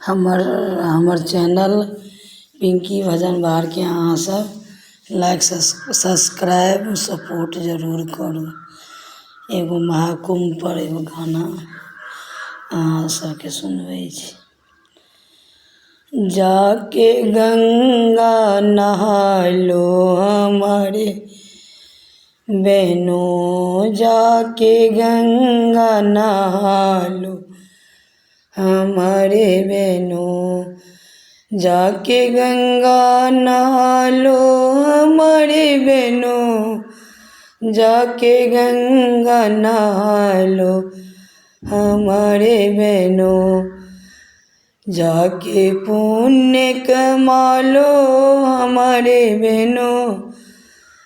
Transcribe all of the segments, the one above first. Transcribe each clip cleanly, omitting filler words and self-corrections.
हमर हमर चैनल पिंकी भजन बार के अहाँ सब लाइक सब्सक्राइब सपोर्ट जरूर करू। एगो महाकुंभ पर एगो गाना अहाँ सबके सुनबै छी। जाके गंगा नहालो हमारे बहनों, जाके गंगा नहालो हमारे बहनों, जाके गंगा नहालो हमारे बहनों, जाके गंगा नहालो हमारे बहनों, जाके पुण्य कमा लो हमारे बहनों,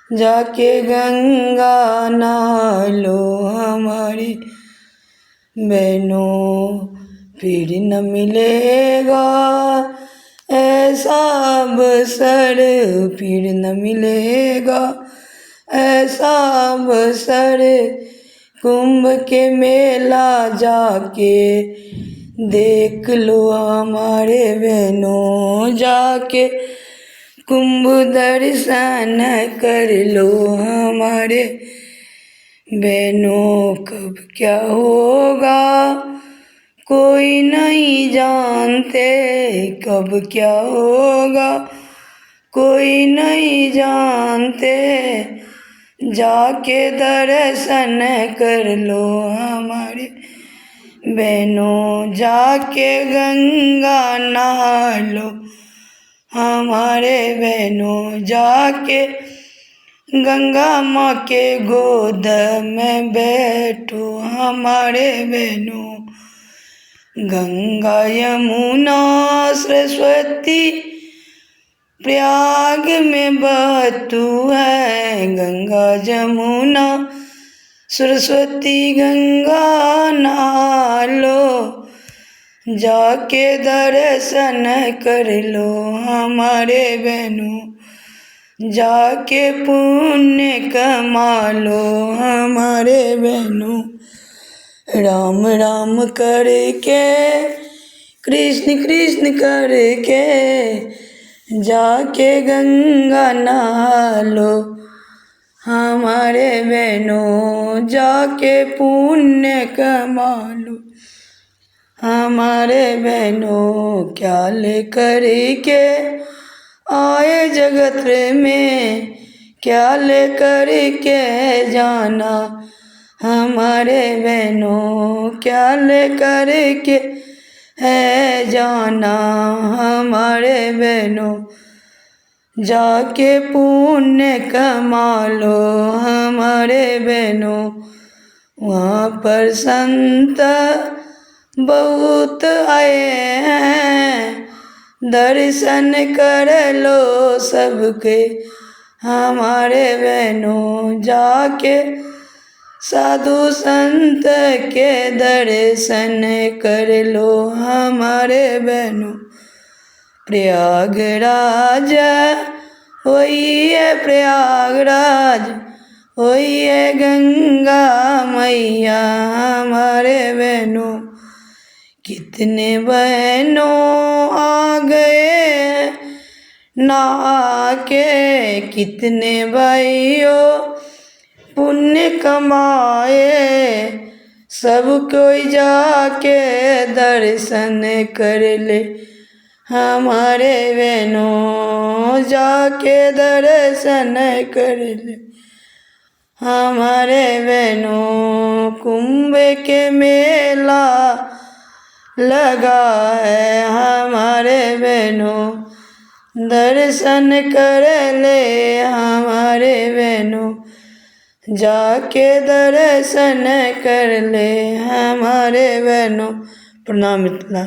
जाके गंगा नहालो हमारे बहनों। फिर न मिलेगा ऐसा अवसर, फिर न मिलेगा ऐसा अवसर, कुंभ के मेला जाके देख लो हमारे बहनों, जाके कुंभ दर्शन कर लो हमारे बहनों। कब क्या होगा कोई नहीं जानते, कब क्या होगा कोई नहीं जानते, जाके दर्शन कर लो हमारे बहनों, जाके गंगा नहा लो हमारे बहनों, जाके गंगा माँ के गोद में बैठो हमारे बहनों। गंगा यमुना सरस्वती प्रयाग में बहतू है, गंगा जमुना सरस्वती गंगा नहा लो, जाके दर्शन कर लो हमारे बहनों, जाके पुण्य कमा लो हमारे बहनों। राम राम करके कृष्ण कृष्ण करके जाके गंगा नहा लो हमारे बहनों, जाके पुण्य कमा लो हमारे बहनों। क्या लेकर के आए जगत में, क्या लेकर के जाना हमारे बहनों, क्या लेकर के है जाना हमारे बहनों, जाके पुण्य कमा लो हमारे बहनों। वहाँ पर संत बहुत आए हैं, दर्शन कर लो सबके हमारे बहनों, जाके साधु संत के दर्शन कर लो हमारे बहनों। प्रयागराज वही है प्रयागराज, वही है गंगा मैया हमारे बहनों। कितने बहनों आ गए नहा के, कितने भाइयों पुण्य कमाए, सब कोई जाके दर्शन कर ले हमारे बहनों, जाके दर्शन कर ले हमारे बहनों। कुंभ के मेला लगा है हमारे बहनों, दर्शन कर ले हमारे बहनों, जाके दर्शन कर ले हमारे बहनों। प्रणाम मिथिला।